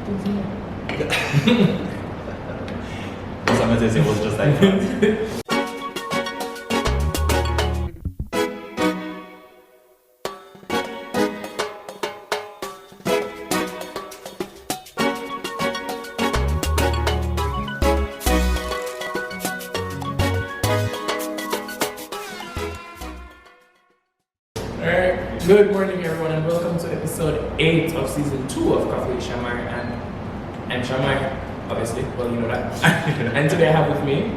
Someone says it was just like that. Good morning, everyone, and welcome to episode 8 of season 2 of Coffee with Shamar. And I'm Shamar, obviously, well, you know that. And today I have with me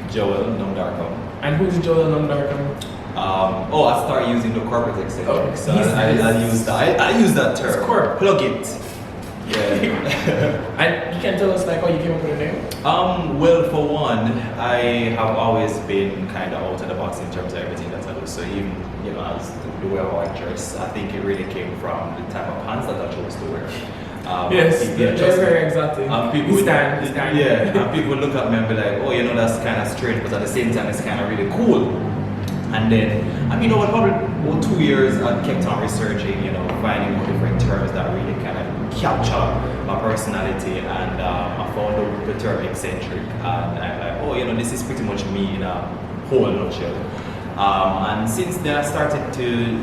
Joel, Nomdarkham. And who's Joel Nomdarkham? I started using the corporate extension. Oh, So I use that term. It's corp. Plug it. Yeah. And you can tell us like how you came up with the name? Well, for one, I have always been kind of out of the box in terms of everything that I do. So even, as the way I dress, I think it really came from the type of pants that I chose to wear. Yes, they're very exotic. People stand. Yeah, and people would look at me and be like, oh, that's kind of strange, but at the same time, it's kind of really cool. And then, probably about 2 years, I kept on researching, finding more different terms that really kind of capture my personality. And I found the term eccentric. And I'm like, this is pretty much me in a whole nutshell. And since then, I started to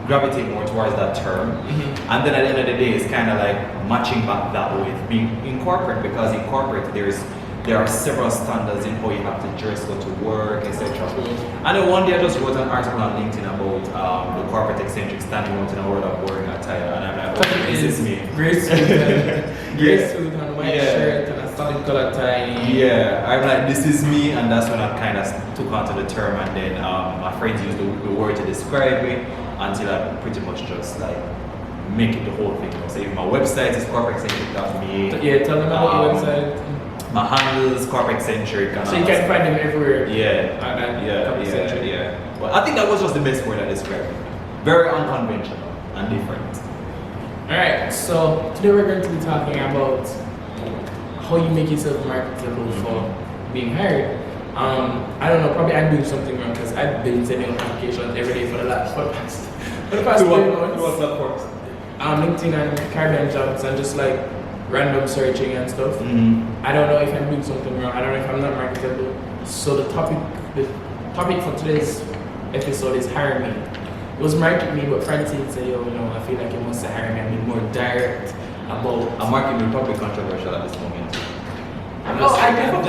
gravitate more towards that term. Mm-hmm. And then at the end of the day, it's kind of like matching back that with being in corporate, because in corporate, there are several standards in how you have to dress, go to work, etc. And then one day I just wrote an article on LinkedIn about the corporate eccentric standing out in a world of boring attire, and I'm like, this is me. Gray suit and white shirt and a solid color tie. Yeah, I'm like, this is me, and that's when I kind of took onto the term, and then my friends used the word to describe me until I pretty much just like make it the whole thing. So if my website is corporateeccentric.me. Yeah, tell them about your website. My handle is corporateeccentric. So you can find them everywhere. Yeah. Well, I think that was just the best word I described it. Very unconventional and different. Alright, so today we're going to be talking about how you make yourself marketable for being hired. I don't know, probably I'm doing something wrong because I've been sending applications every day for the past 3 months. What's that for? LinkedIn and Caribbean jobs and just like random searching and stuff. Mm-hmm. I don't know if I'm doing something wrong. I don't know if I'm not marketable. So the topic for today's episode is hire me. It was market me, but Francine said, I feel like you must say hire me. I mean more direct about. Market me probably controversial at this moment. I never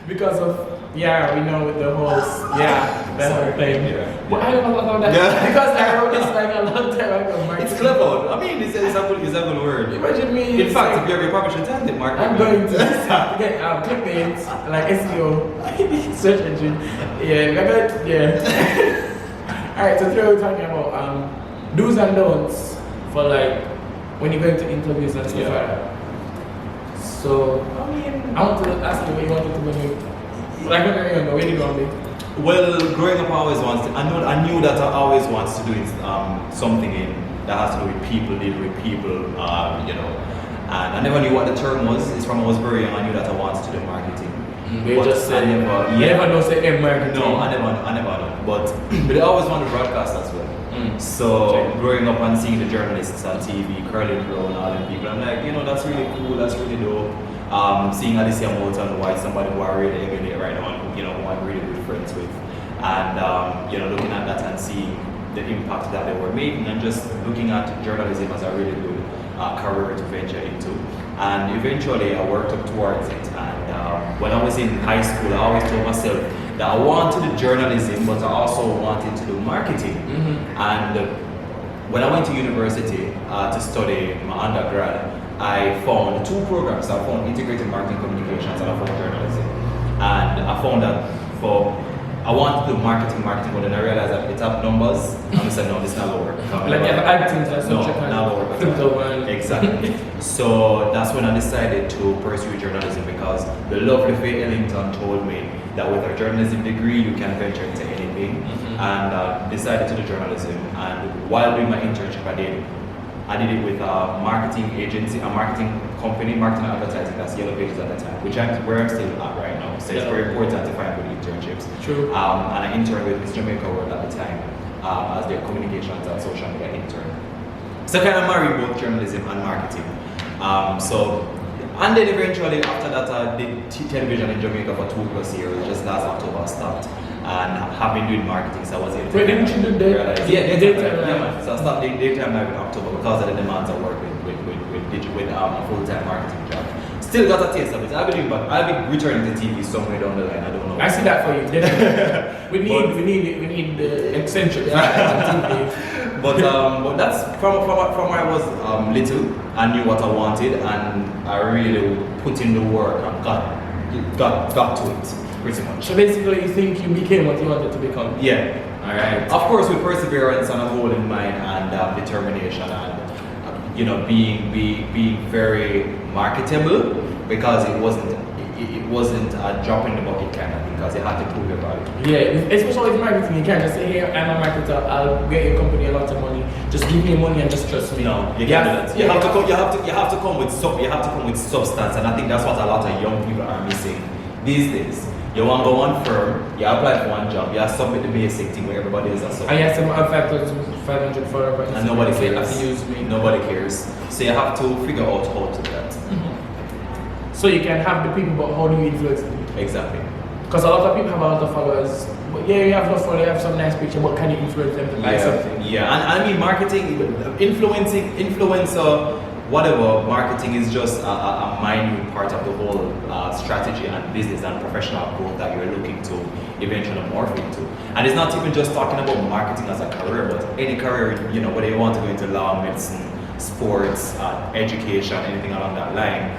because of we know with the whole whole thing. Yeah. But I don't know about that because I wrote this like a long time ago. It's clever. It's a good word. Imagine me. In fact, if you probably should tell it, market. I'm going to get clickbait like SEO search engine. Alright, so today we're talking about do's and don'ts for like when you're going to interviews and stuff like that. So I want to ask you what you wanted to when you when you're younger, where did you want to be? Well, growing up, I knew that I always wanted to do something that has to do with people, dealing with people, and I never knew what the term was. It's from I was very young. I knew that I wanted to do marketing. You just said you never know say marketing. No, I never know. But I always wanted to broadcast as well. So growing up and seeing the journalists on TV, Curly Crow and all them people, I'm like, that's really cool. That's really dope. Seeing Alicia Moulton, who is somebody who I really emulate right now, and who I'm really good friends with, and looking at that and seeing the impact that they were making, and just looking at journalism as a really good career to venture into. And eventually, I worked up towards it. And when I was in high school, I always told myself that I wanted to do journalism, but I also wanted to do marketing. Mm-hmm. And when I went to university to study my undergrad, I found 2 programs. I found integrated marketing communications and I found journalism. And I found that I wanted to do marketing, but then I realized that it's up numbers. And I said, no, this is not going to work. Like you have acting as no, not going to work. Exactly. So that's when I decided to pursue journalism, because the lovely Faye Ellington told me that with a journalism degree, you can venture into anything. Mm-hmm. And decided to do journalism. And while doing my internship, I did it with a marketing agency, a marketing company, marketing and advertising, that's Yellow Pages at the time, where I'm still at right now. So it's very important to find good internships. True. And I interned with Jamaica at the time as their communications and social media intern. So I kind of married both journalism and marketing. And then eventually after that I did television in Jamaica for 2+ years. Just last October I stopped and have been doing marketing. So I was able to didn't you do that? Yeah, daytime live. So I stopped doing daytime live in October because of the demands of work with a full-time marketing job. Still got a taste of it. I'll be returning to TV somewhere down the line. I don't know. I see that for you. Definitely. we need the eccentric. But that's from where I was little. I knew what I wanted, and I really put in the work and got to it pretty much. So basically, you think you became what you wanted to become? Yeah. All right. Of course, with perseverance and a goal in mind and determination and being very marketable, because it wasn't a drop in the bucket kind of thing, because you had to prove your value. Yeah, especially with marketing, you can't just say, hey, I'm a marketer, I'll get your company a lot of money, just give me money and just trust me. No, you can't do that. You have to come with substance, and I think that's what a lot of young people are missing these days. You want to go one firm, you apply for one job, you submit the basic thing where everybody is a submit. I have some 500 followers, and nobody cares. Have to use me. Nobody cares. So you have to figure out how to do that. So you can have the people, but how do you influence them? Exactly. Because a lot of people have a lot of followers, but yeah, you have no followers, you have some nice picture, but can you influence them to buy something? Yeah, and I mean marketing, influencer, whatever, marketing is just a minute part of the whole strategy and business and professional growth that you're looking to eventually morph into. And it's not even just talking about marketing as a career, but any career, whether you want to go into law, medicine, sports, education, anything along that line,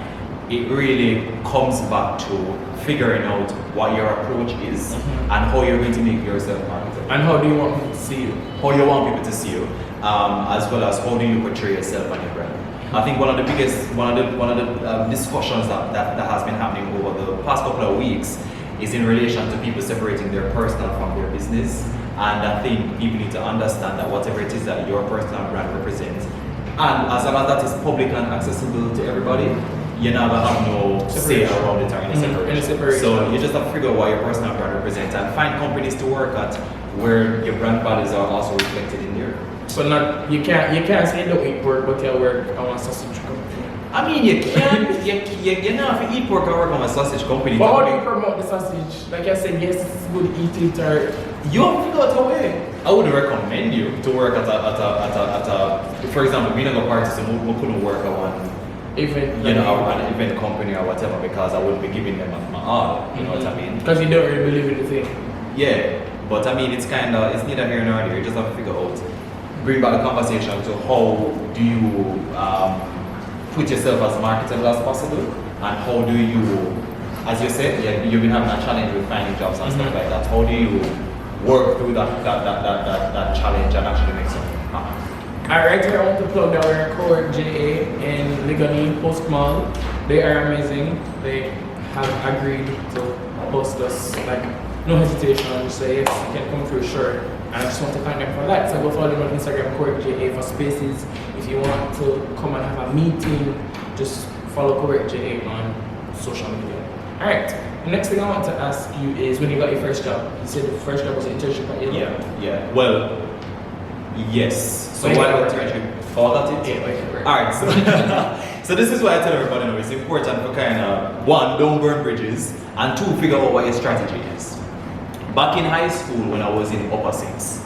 it really comes back to figuring out what your approach is and how you're going to make yourself marketable. And how do you want people to see you? How you want people to see you, as well as how do you portray yourself and your brand. I think one of the discussions that has been happening over the past couple of weeks is in relation to people separating their personal from their business. And I think people need to understand that whatever it is that your personal brand represents, and as long as that is public and accessible to everybody, you never have no say around it or any separation. So you just have to figure out what your personal brand represents and find companies to work at where your brand values are also reflected in there. So you can't say don't eat pork, but you work on a sausage company. I mean, you can't. You know, if you eat pork or work on a sausage company. But how do you promote the sausage? Like I said, yes, it's good, eat it, or you have to figure out a way. I would recommend you to work at a for example, being a party, so we couldn't work at one event, an event company or whatever, because I wouldn't be giving them my all. You know what I mean? Because you don't really believe in the thing. Yeah, but I mean, it's neither here nor there. You just have to figure out. Bring back the conversation to how do you put yourself as marketable as possible, and how do you, as you said, you've been having a challenge with finding jobs and stuff like that. How do you work through that challenge and actually make something happen? Alright, here I want to plug our CoWork JA in Liguanea Post Mall. They are amazing. They have agreed to host us, like no hesitation, and say yes, you can come through, sure. I just want to thank them for that. So go follow them on Instagram, CoWorkJA, for spaces. If you want to come and have a meeting, just follow CoWorkJA on social media. Alright, the next thing I want to ask you is when you got your first job. You said the first job was an internship at Yale? Yeah. Well, yes. So why the internship? Fall that it? Yeah, Alright, so this is why I tell everybody now, it's important for kind of, one, don't burn bridges, and two, figure out what your strategy is. Back in high school, when I was in upper six,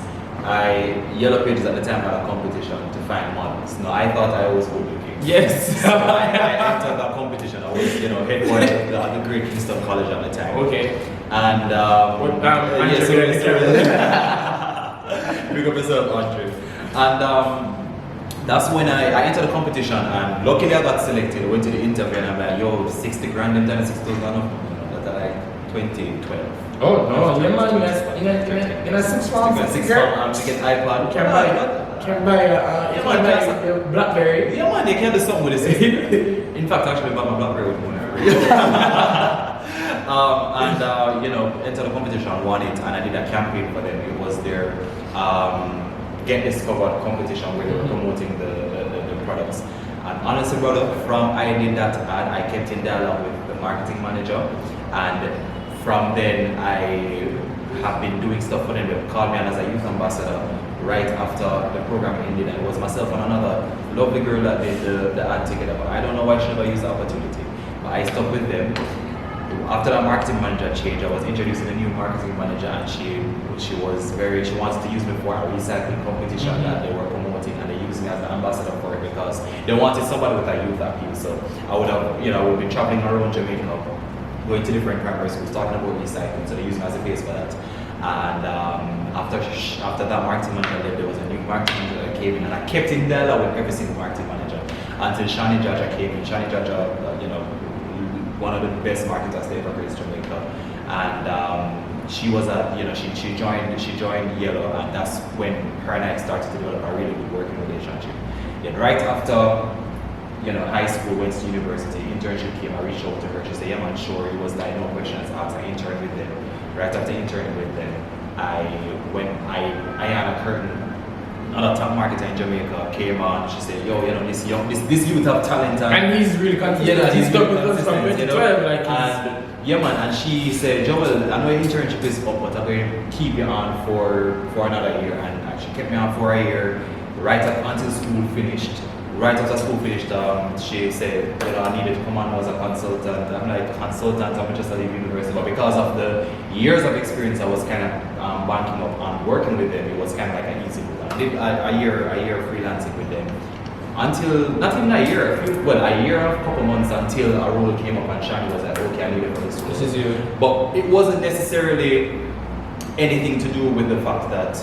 Yellow Pages at the time had a competition to find models. Now I thought I was good looking. Yes. So I entered that competition. I was, head boy at the Great Kingston College at the time. Okay. And big up yourself, Andre. And that's when I entered the competition, and luckily I got selected. I went to the interview, and I'm like, yo, 60 grand and then 6,000 that's like 2012. Oh no, yeah man, in a 6 form, to get iPad. Can buy a BlackBerry. Yeah man, they can do something with this. In fact, actually, I bought my BlackBerry with money. Entered the competition, won it, and I did a campaign for them. It was their Get Discovered competition where they were promoting the products. And honestly, brother, from I did that ad, I kept in dialogue with the marketing manager, and from then I have been doing stuff for them. They called me on as a youth ambassador. right after the program ended, and it was myself and another lovely girl that did the ad together. But I don't know why she never used the opportunity. But I stuck with them. After that marketing manager change, I was introduced to the new marketing manager, and she wanted to use me for a recycling competition that they were promoting, and they used me as the ambassador for it because they wanted somebody with a youth appeal. So I would have, I would be traveling around Jamaica, going to different primary schools, talking about recycling. So they used me as a base for that. And after that marketing manager left, there was a new marketing manager that came in, and I kept in dialogue with every single marketing manager until Shani Jaja came in. Shani Jaja, one of the best marketers they ever graced Jamaica, and she was she joined Yellow, and that's when her and I started to develop a really good working relationship. Then right after high school, went to university, internship came, I reached out to her. She said, yeah man, sure. It was like no questions asked. I interned with them. Right after interning with them, I had a curtain. Another top marketer in Jamaica came on. She said, "Yo, this youth have talent, and he's really consistent. Yeah, he's stuck with us from 2012, and she said, Joel, I know your internship is up, but I'm going to keep you on for another year." And she kept me on for a year, right up until school finished. Right after school finished, she said, I needed to come on as a consultant. I'm like, consultant, I'm just at the university. But because of the years of experience I was kind of banking up on working with them, it was kind of like an easy move. I did a year freelancing with them. Until, not even a year, a year and a couple months until a role came up and Shani was like, okay, I need it for this role. This is you. But it wasn't necessarily anything to do with the fact that,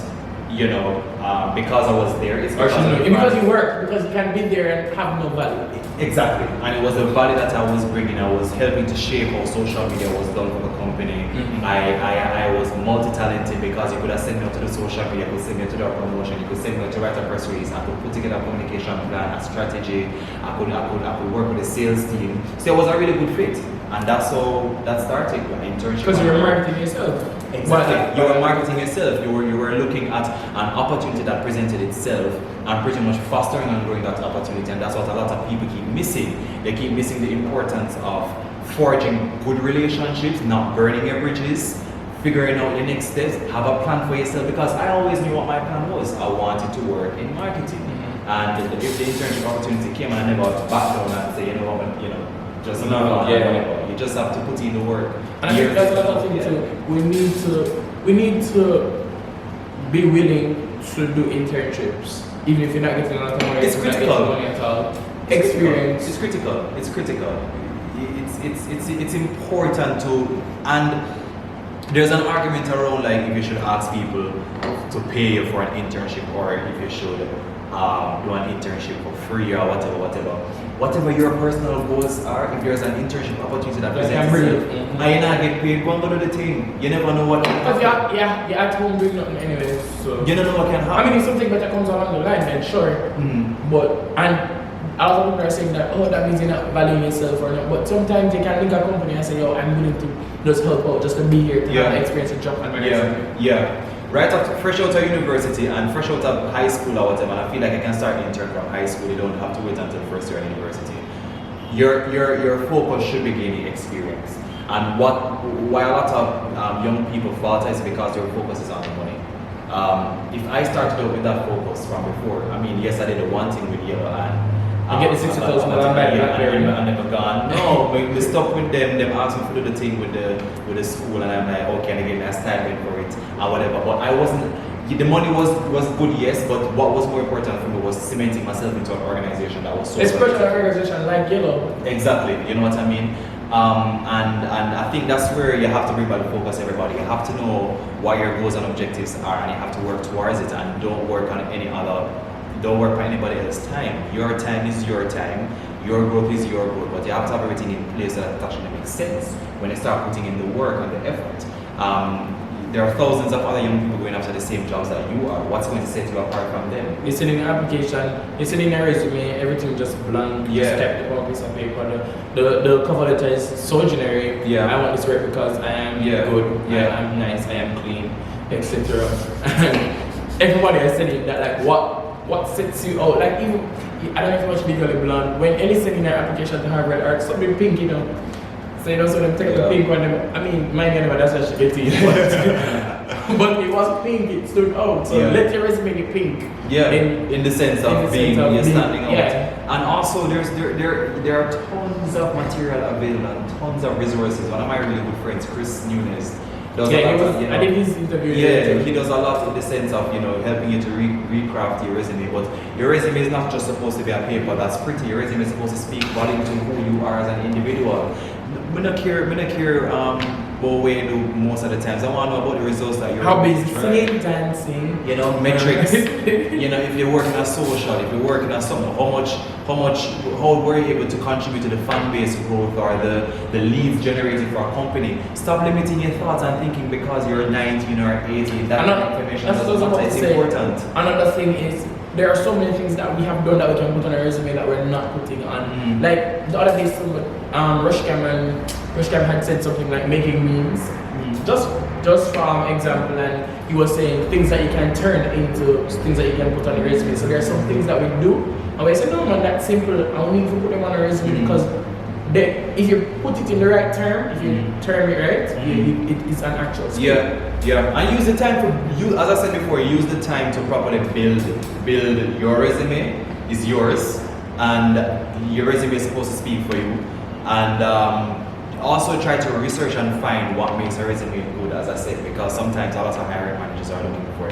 because I was there, it's because you work, because you can be there and have no value. Exactly, and it was the value that I was bringing. I was helping to shape how social media was done for the company. I was multi-talented because you could have sent me out to the social media, you could send me to the promotion, you could send me to write a press release, I could put together a communication plan, a strategy, I could work with the sales team. So it was a really good fit. And that's how that started, an internship. Because you were marketing yourself. Exactly. You were marketing yourself. You were looking at an opportunity that presented itself and pretty much fostering and growing that opportunity. And that's what a lot of people keep missing. They keep missing the importance of forging good relationships, not burning your bridges, figuring out the next steps, have a plan for yourself. Because I always knew what my plan was. I wanted to work in marketing. And if the internship opportunity came and I never back down and say, just you just have to put in the work. And I think that's another thing too. We need to be willing to do internships, even if you're not getting a lot of money. It's critical. Money at all. Experience. It's critical. It's important to, and there's an argument around like if you should ask people to pay you for an internship or if you should do an internship for free or whatever your personal goals are. If there's an internship opportunity that presents itself, I not get paid, go and do the thing. You never know what can happen. You're at home doing nothing anyway, so you don't know what can happen. I mean, if something better comes along the line, then sure. But a lot of people are saying that, that means you're not valuing yourself or not. But sometimes you can link a company and say, I'm willing to just help out, just to be here to have the experience and jump on my resume. Right after fresh out of university and fresh out of high school or whatever, and I feel like I can start an intern from high school. You don't have to wait until first year in university. Your focus should be gaining experience. And why a lot of young people falter is because their focus is on the money. If I started out with that focus from before, I mean, yes, I did the one thing with Yellow and I get the $60,000 back and never gone. No, we stuck with them. They asked me to do the thing with the school, and I'm like, okay, and they gave me a stipend for it or whatever. But I wasn't. The money was good, yes, but what was more important for me was cementing myself into an organization that was so. Especially an organization like Yellow. Exactly. You know what I mean? And I think that's where you have to bring back the focus, everybody. You have to know what your goals and objectives are, and you have to work towards it, and don't work on anybody else's time. Your time is your time. Your growth is your growth, but you have to have everything in place so that it actually makes sense when you start putting in the work and the effort. There are thousands of other young people going after the same jobs that you are. What's going to set you apart from them? You send in an application, you send in a resume, everything just blank. You just type the piece of paper. The cover letter is so generic. I want this work because I am good, I am nice, I am clean, etc. Everybody is saying that, like, what sets you out? Like, even I don't know if much legally blonde. When any sending an application to Harvard or something pink, you know. So you know, so them take the pink one. I mean, mine anyway, that's what she gets in. but it was pink, it stood out. So let your resume be pink. Yeah, in the sense of being standing out. Yeah. And also there are tons of material available and tons of resources. One of my really good friends, Chris Nunes, does a lot of, I did his interview. Yeah, he does a lot in the sense of, helping you to recraft your resume. But your resume is not just supposed to be a paper that's pretty. Your resume is supposed to speak volume to who you are as an individual. I don't care what way you do most of the times. I want to know about the results that you're how busy singing, dancing, metrics. If you're working at social, if you're working at something, how were you able to contribute to the fan base growth or the leads generated for a company? Stop limiting your thoughts and thinking because you're 19 or 18 that information is important. Another thing is there are so many things that we have done that we can put on a resume that we're not putting on. Like the other day, Rushcam had said something like making memes. Just from example, and he was saying things that you can turn into things that you can put on a resume. So there are some things that we do, and we say, no man, that's simple. I don't need to put them on a resume because if you put it in the right term, if you term it right, it's an actual skill. Yeah. And use the time as I said before, use the time to properly build your resume. Is yours, and your resume is supposed to speak for you. And also try to research and find what makes a resume good, as I said, because sometimes a lot of hiring managers are looking for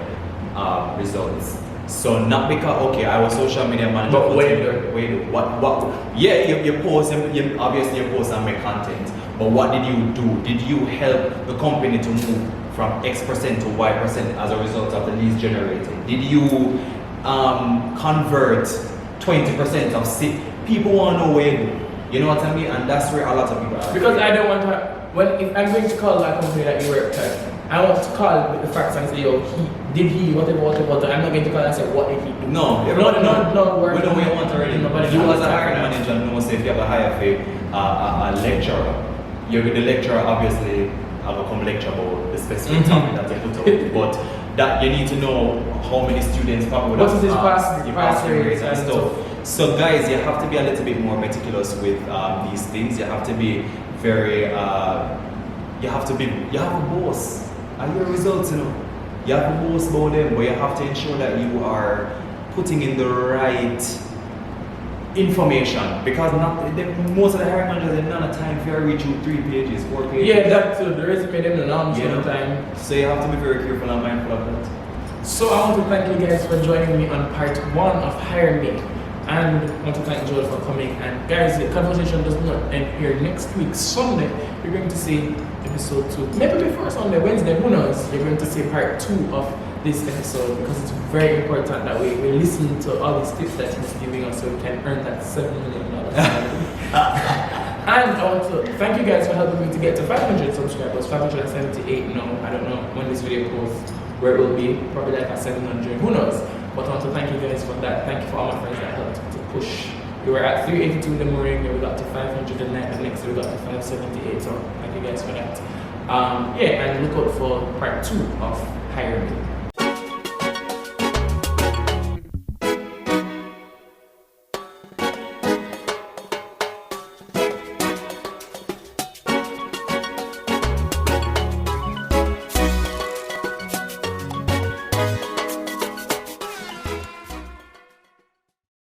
results. So not because I was social media manager. But what? Yeah, you post. Obviously you post and make content. But what did you do? Did you help the company to move from X% to Y% as a result of the leads generated? Did you convert 20% of people want to know where you do? You know what I mean? And that's where a lot of people are. Because I don't want to, if I'm going to call that company that you work at, I want to call with the facts and say, whatever. I'm not going to call and say, what did he do? No, no. We know where you want already. You as a hiring manager know, say if you have a hire for a lecturer, the lecturer obviously have become lecture about the specific topic that they put out. But that you need to know how many students probably what is his pass rate and stuff. So guys, you have to be a little bit more meticulous with these things. You have to be very, you have a boss. And your results, you have a boss about them, but you have to ensure that you are putting in the right information. Because most of the hiring managers have none of time for you to read through 3 pages, 4 pages. Yeah, that's the resume them the norms time. So you have to be very careful and mindful of that. So I want to thank you guys for joining me on part 1 of Hire Me. And I want to thank Joel for coming. And guys, the conversation does not end here. Next week, Sunday, we're going to see episode 2. Maybe before Sunday, Wednesday, who knows? You're going to see part 2 of this episode because it's very important that we listen to all these tips that he's giving us so we can earn that $7 million. And I want to thank you guys for helping me to get to 500 subscribers. 578 now. I don't know when this video posts where it will be. Probably like at 700. Who knows? But I want to thank you guys for that. Thank you for all my friends that helped to push. We were at 382 in the morning, then we got to 509, and next we got to 578. So thank you guys for that. And look out for part 2 of Hire Me.